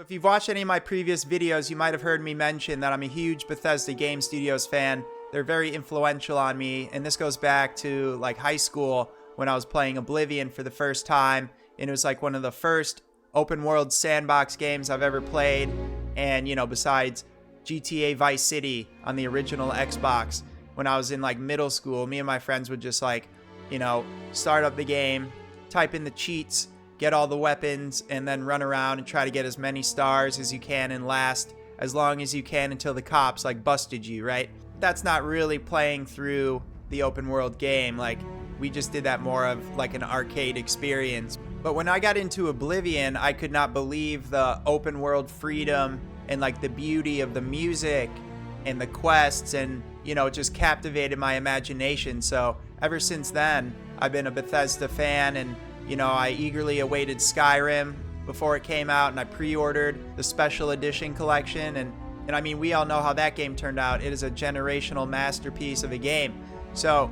If you've watched any of my previous videos, you might have heard me mention that I'm a huge Bethesda Game Studios fan. They're very influential on me, and this goes back to like high school when I was playing Oblivion for the first time, and it was like one of the first open world sandbox games I've ever played. And you know, besides GTA Vice City on the original Xbox, when I was in like middle school, me and my friends would just like, you know, start up the game, type in the cheats, get all the weapons, and then run around and try to get as many stars as you can and last as long as you can until the cops like busted you, right? That's not really playing through the open world game. Like, we just did that more of like an arcade experience. But when I got into Oblivion, I could not believe the open world freedom and like the beauty of the music and the quests, and you know, it just captivated my imagination. So ever since then, I've been a Bethesda fan, and you know, I eagerly awaited Skyrim before it came out, and I pre-ordered the special edition collection, and I mean, we all know how that game turned out. It is a generational masterpiece of a game. So,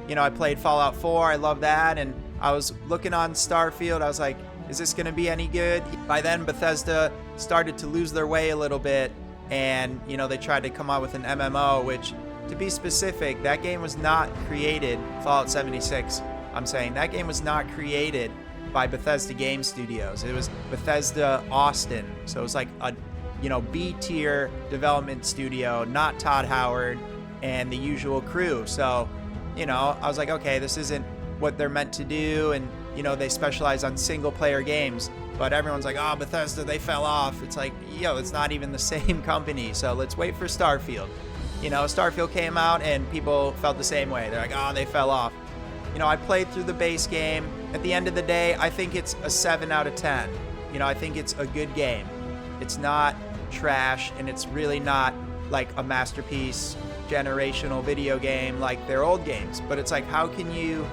you know, I played Fallout 4, I love that, and I was looking on Starfield, I was like, is this gonna be any good? By then, Bethesda started to lose their way a little bit, and you know, they tried to come out with an MMO, which, to be specific, that game was not created, Fallout 76, I'm saying, that game was not created by Bethesda Game Studios. It was Bethesda Austin. So it was like a, you know, B-tier development studio, not Todd Howard and the usual crew. So, you know, I was like, okay, this isn't what they're meant to do. And, you know, they specialize on single player games. But everyone's like, oh, Bethesda, they fell off. It's like, yo, it's not even the same company. So let's wait for Starfield. You know, Starfield came out and people felt the same way. They're like, oh, they fell off. You know, I played through the base game. At the end of the day, I think it's a 7 out of 10. You know, I think it's a good game. It's not trash, and it's really not like a masterpiece, generational video game like their old games. But it's like, how can you,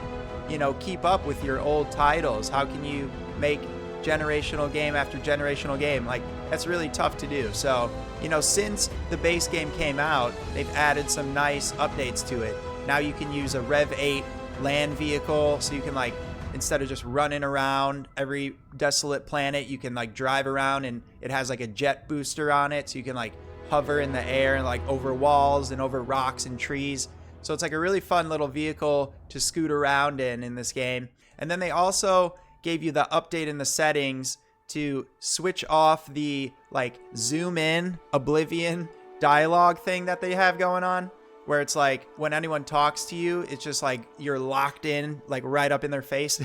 you know, keep up with your old titles? How can you make generational game after generational game? Like, that's really tough to do. So, you know, since the base game came out, they've added some nice updates to it. Now you can use a Rev 8 land vehicle, so you can like, instead of just running around every desolate planet, you can like drive around, and it has like a jet booster on it, so you can like hover in the air and like over walls and over rocks and trees. So it's like a really fun little vehicle to scoot around in this game. And then they also gave you the update in the settings to switch off the like zoom in Oblivion dialogue thing that they have going on, where it's like when anyone talks to you, it's just like you're locked in, like right up in their face.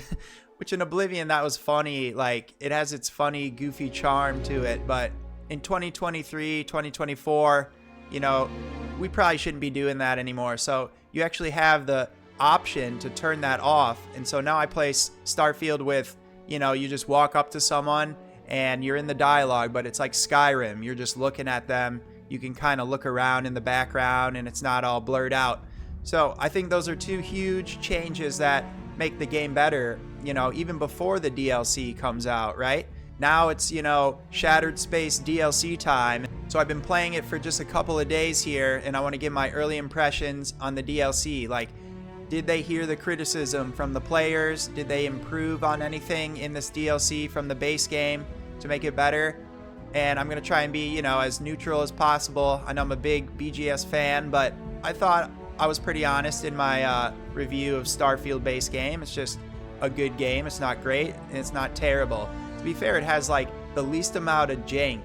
Which in Oblivion, that was funny. Like, it has its funny, goofy charm to it. But in 2023, 2024, you know, we probably shouldn't be doing that anymore. So you actually have the option to turn that off. And so now I play Starfield with, you know, you just walk up to someone and you're in the dialogue, but it's like Skyrim. You're just looking at them. You can kind of look around in the background, and it's not all blurred out. So I think those are two huge changes that make the game better, you know, even before the DLC comes out, right? Now it's, you know, Shattered Space DLC time. So I've been playing it for just a couple of days here, and I want to give my early impressions on the DLC. Like, did they hear the criticism from the players? Did they improve on anything in this DLC from the base game to make it better? And I'm going to try and be, you know, as neutral as possible. I know I'm a big BGS fan, but I thought I was pretty honest in my review of Starfield base game. It's just a good game. It's not great, and it's not terrible. To be fair, it has like the least amount of jank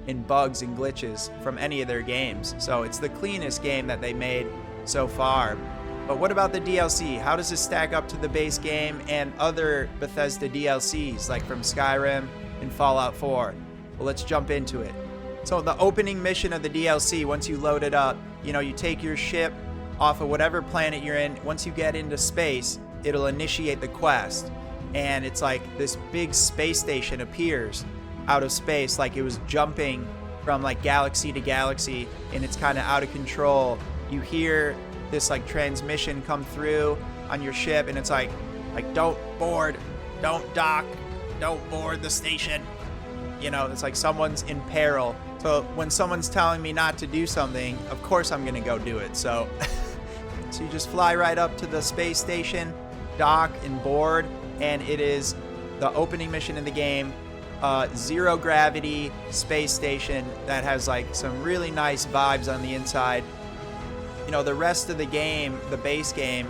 and bugs and glitches from any of their games. So it's the cleanest game that they made so far. But what about the DLC? How does this stack up to the base game and other Bethesda DLCs, like from Skyrim and Fallout 4? Well, let's jump into it. So the opening mission of the DLC, once you load it up, you know, you take your ship off of whatever planet you're in. Once you get into space, it'll initiate the quest. And it's like this big space station appears out of space, like it was jumping from like galaxy to galaxy, and it's kind of out of control. You hear this like transmission come through on your ship, and it's like don't board, don't dock, don't board the station. You know, it's like someone's in peril. So when someone's telling me not to do something, of course I'm gonna go do it. So, so you just fly right up to the space station, dock and board, and it is the opening mission in the game. zero gravity space station that has like some really nice vibes on the inside. You know, the rest of the game, the base game,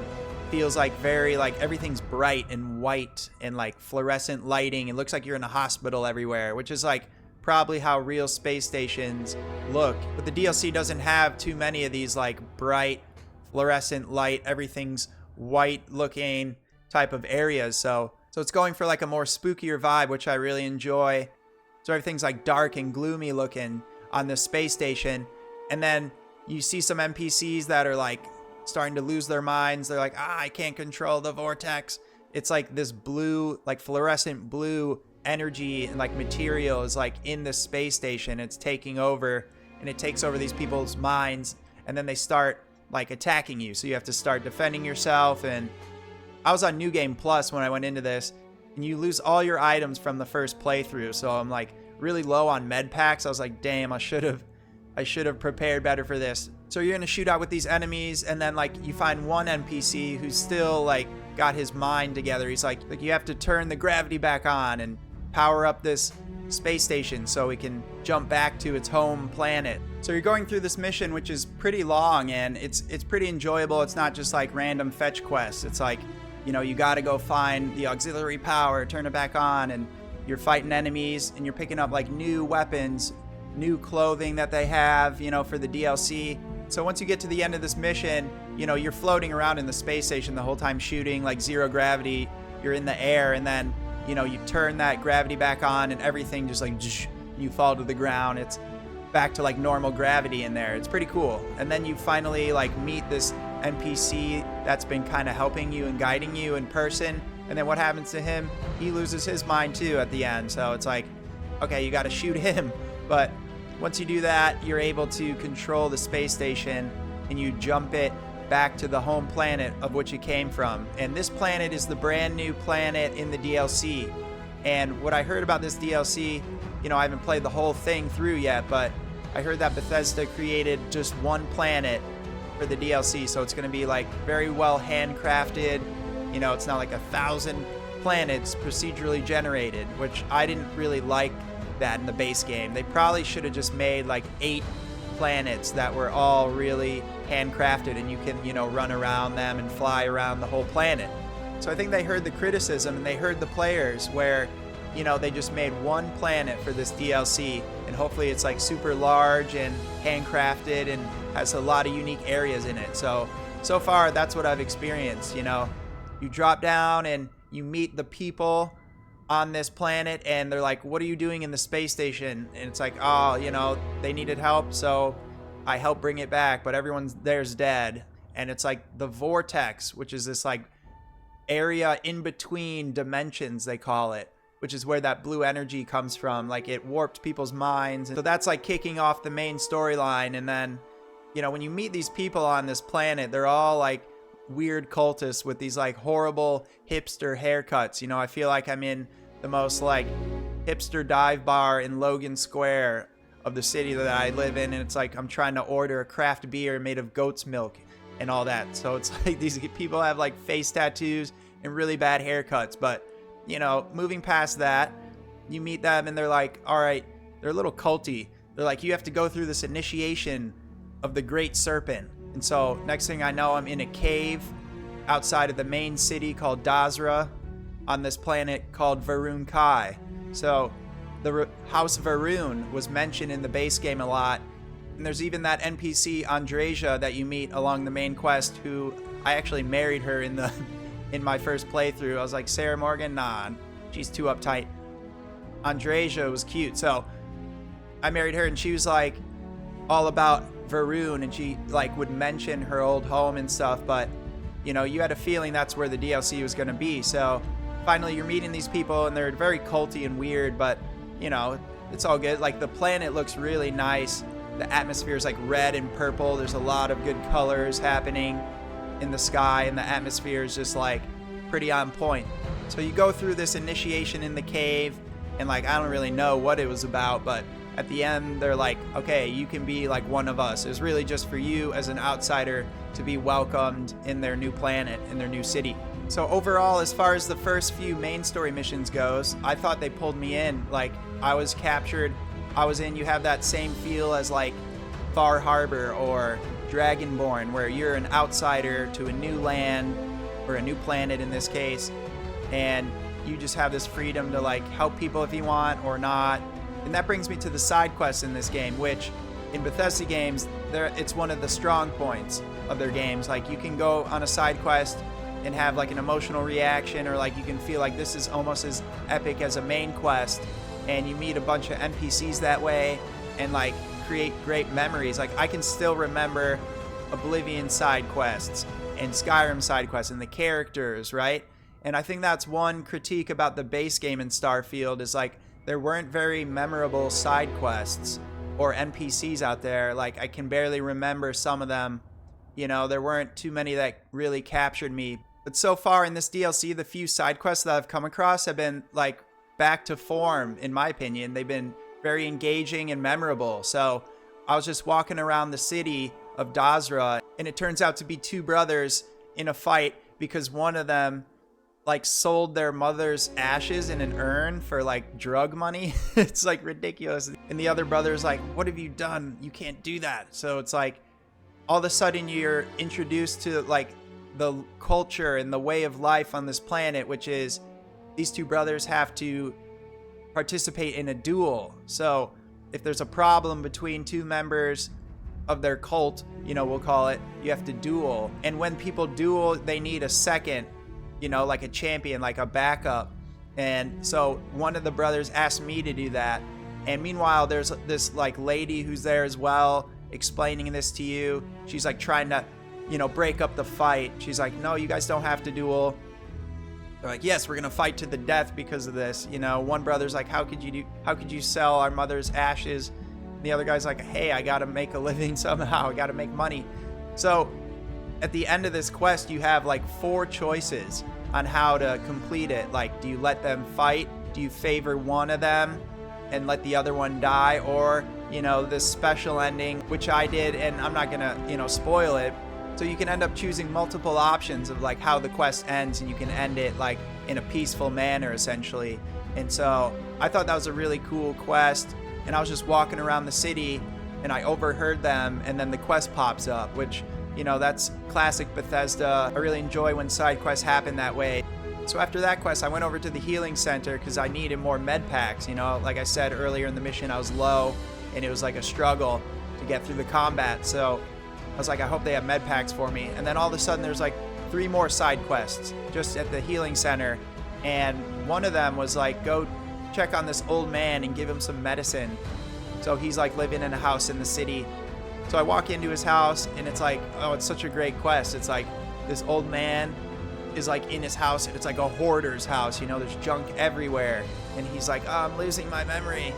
feels like very like everything's bright and white and like fluorescent lighting. It looks like you're in a hospital everywhere, which is like probably how real space stations look. But the DLC doesn't have too many of these like bright fluorescent light, everything's white looking type of areas. So it's going for like a more spookier vibe, which I really enjoy. So everything's like dark and gloomy looking on this space station. And then you see some NPCs that are like starting to lose their minds. They're like, I can't control the vortex. It's like this blue, like fluorescent blue energy and like material is like in the space station. It's taking over, and it takes over these people's minds, and then they start like attacking you. So you have to start defending yourself. And I was on New Game Plus when I went into this, and you lose all your items from the first playthrough. So I'm like really low on med packs. I was like, damn, I should have prepared better for this. So you're gonna shoot out with these enemies, and then like you find one NPC who's still like got his mind together. He's like you have to turn the gravity back on and power up this space station so we can jump back to its home planet. So you're going through this mission, which is pretty long, and it's pretty enjoyable. It's not just like random fetch quests. It's like, you know, you got to go find the auxiliary power, turn it back on, and you're fighting enemies, and you're picking up like new weapons, new clothing that they have, you know, for the DLC. So once you get to the end of this mission, you know, you're floating around in the space station the whole time shooting like zero gravity. You're in the air, and then, you know, you turn that gravity back on, and everything just like you fall to the ground. It's back to like normal gravity in there. It's pretty cool. And then you finally like meet this NPC that's been kind of helping you and guiding you in person. And then what happens to him? He loses his mind too at the end. So it's like, okay, you got to shoot him. But once you do that, you're able to control the space station, and you jump it back to the home planet of which it came from. And this planet is the brand new planet in the DLC. And what I heard about this DLC, you know, I haven't played the whole thing through yet, but I heard that Bethesda created just one planet for the DLC. So it's going to be like very well handcrafted. You know, it's not like 1,000 planets procedurally generated, which I didn't really like that in the base game. They probably should have just made like 8 planets that were all really handcrafted, and you can, you know, run around them and fly around the whole planet. So I think they heard the criticism, and they heard the players where, you know, they just made one planet for this DLC, and hopefully it's like super large and handcrafted and has a lot of unique areas in it. So far that's what I've experienced. You know, you drop down and you meet the people on this planet, and they're like, what are you doing in the space station? And it's like, oh, you know, they needed help, so I helped bring it back, but everyone's there's dead. And it's like the vortex, which is this like area in between dimensions, they call it, which is where that blue energy comes from. Like it warped people's minds. And so that's like kicking off the main storyline. And then, you know, when you meet these people on this planet, they're all like weird cultists with these like horrible hipster haircuts. You know, I feel like I'm in the most like hipster dive bar in Logan Square of the city that I live in, and it's like I'm trying to order a craft beer made of goat's milk and all that. So it's like these people have like face tattoos and really bad haircuts. But, you know, moving past that, you meet them and they're like, all right, they're a little culty. They're like, you have to go through this initiation of the Great Serpent. And so next thing I know, I'm in a cave outside of the main city called Dazra on this planet called Varun Kai. So the House Varun was mentioned in the base game a lot. And there's even that NPC Andreja that you meet along the main quest, who I actually married her in my first playthrough. I was like, Sarah Morgan, nah, she's too uptight. Andreja was cute. So I married her, and she was like all about Varun, and she like would mention her old home and stuff. But, you know, you had a feeling that's where the DLC was going to be. So finally you're meeting these people, and they're very culty and weird, but, you know, it's all good. Like the planet looks really nice. The atmosphere is like red and purple. There's a lot of good colors happening in the sky, and the atmosphere is just like pretty on point. So you go through this initiation in the cave, and like I don't really know what it was about, but at the end they're like, okay, you can be like one of us. It was really just for you as an outsider to be welcomed in their new planet, in their new city. So overall, as far as the first few main story missions goes, I thought they pulled me in. Like, I was captured, I was in. You have that same feel as like Far Harbor or Dragonborn, where you're an outsider to a new land, or a new planet in this case, and you just have this freedom to like help people if you want or not. And that brings me to the side quests in this game, which in Bethesda games, it's one of the strong points of their games. Like, you can go on a side quest and have like an emotional reaction, or like you can feel like this is almost as epic as a main quest, and you meet a bunch of NPCs that way and like create great memories. Like, I can still remember Oblivion side quests and Skyrim side quests and the characters, right? And I think that's one critique about the base game in Starfield, is like there weren't very memorable side quests or NPCs out there. Like, I can barely remember some of them. You know, there weren't too many that really captured me. But so far in this DLC, the few side quests that I've come across have been like back to form, in my opinion. They've been very engaging and memorable. So I was just walking around the city of Dazra, and it turns out to be two brothers in a fight because one of them like sold their mother's ashes in an urn for like drug money. It's like ridiculous. And the other brother's like, what have you done? You can't do that. So it's like all of a sudden you're introduced to like the culture and the way of life on this planet, which is these two brothers have to participate in a duel. So if there's a problem between two members of their cult, you know, we'll call it, you have to duel. And when people duel, they need a second, you know, like a champion, like a backup. And so one of the brothers asked me to do that. And meanwhile, there's this like lady who's there as well, explaining this to you. She's like trying to, you know, break up the fight. She's like, no, you guys don't have to duel. They're like, yes, we're gonna fight to the death because of this. You know, one brother's like, how could you sell our mother's ashes? And the other guy's like, hey, I gotta make a living somehow. I gotta make money. So at the end of this quest, you have like 4 choices on how to complete it. Like, do you let them fight? Do you favor one of them and let the other one die? Or, you know, this special ending, which I did, and I'm not gonna, you know, spoil it. So you can end up choosing multiple options of like how the quest ends, and you can end it like in a peaceful manner, essentially. And so I thought that was a really cool quest. And I was just walking around the city and I overheard them, and then the quest pops up, which, you know, that's classic Bethesda. I really enjoy when side quests happen that way. So after that quest, I went over to the healing center because I needed more med packs. You know, like I said earlier in the mission, I was low and it was like a struggle to get through the combat. So I was like, I hope they have med packs for me. And then all of a sudden there's like 3 more side quests just at the healing center. And one of them was like, go check on this old man and give him some medicine. So he's like living in a house in the city. So I walk into his house and it's like, oh, it's such a great quest. It's like this old man is like in his house. It's like a hoarder's house, you know, there's junk everywhere. And he's like, oh, I'm losing my memory.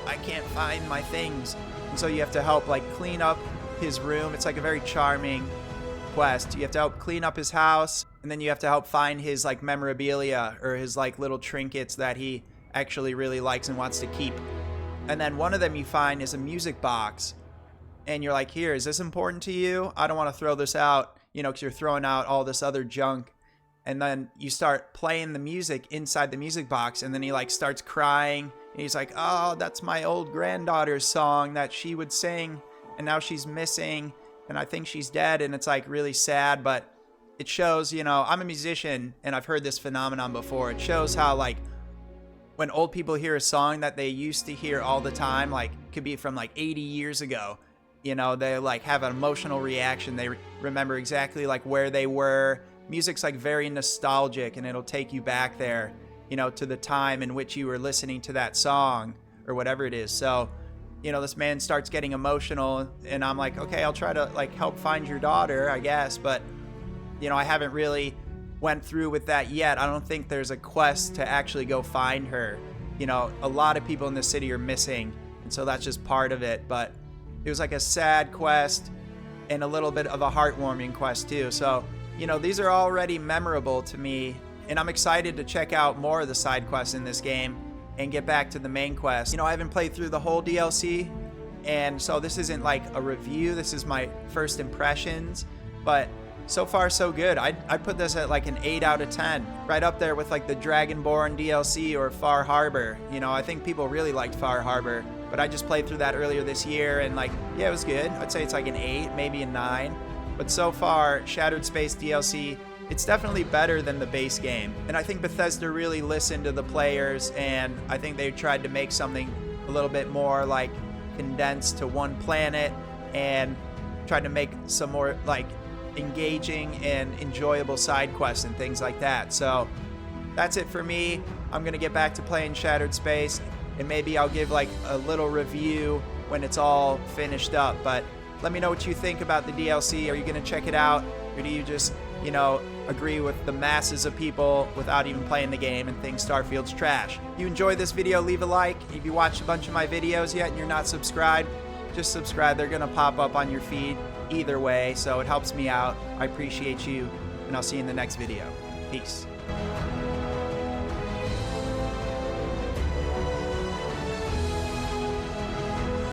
I can't find my things. And so you have to help like clean up his room. It's like a very charming quest. You have to help clean up his house, and then you have to help find his like memorabilia or his like little trinkets that he actually really likes and wants to keep. And then one of them you find is a music box, and you're like, here, is this important to you? I don't want to throw this out, you know, because you're throwing out all this other junk. And then you start playing the music inside the music box, and then he like starts crying, and he's like, oh, that's my old granddaughter's song that she would sing, and now she's missing, and I think she's dead. And it's like really sad, but it shows, you know, I'm a musician and I've heard this phenomenon before. It shows how like when old people hear a song that they used to hear all the time, like could be from like 80 years ago, you know, they like have an emotional reaction. They remember exactly like where they were. Music's like very nostalgic, and it'll take you back there, you know, to the time in which you were listening to that song or whatever it is. So, you know, this man starts getting emotional, and I'm like, okay, I'll try to like help find your daughter, I guess. But, you know, I haven't really went through with that yet. I don't think there's a quest to actually go find her. You know, a lot of people in the city are missing, and so that's just part of it. But it was like a sad quest and a little bit of a heartwarming quest too. So, you know, these are already memorable to me, and I'm excited to check out more of the side quests in this game and get back to the main quest. You know, I haven't played through the whole DLC, and so this isn't like a review. This is my first impressions, but So far, so good. I'd put this at like an 8 out of 10. Right up there with like the Dragonborn DLC or Far Harbor. You know, I think people really liked Far Harbor, but I just played through that earlier this year and like, yeah, it was good. I'd say it's like an 8, maybe a 9. But so far, Shattered Space DLC, it's definitely better than the base game. And I think Bethesda really listened to the players, and I think they tried to make something a little bit more like condensed to one planet and tried to make some more like engaging and enjoyable side quests and things like that. So that's it for me. I'm gonna get back to playing Shattered Space, and maybe I'll give like a little review when it's all finished up. But let me know what you think about the DLC. Are you gonna check it out, or do you just, you know, agree with the masses of people without even playing the game and think Starfield's trash? If you enjoyed this video, leave a like. If you watched a bunch of my videos yet and you're not subscribed, just subscribe. They're gonna pop up on your feed either way, so it helps me out. I appreciate you, and I'll see you in the next video. Peace.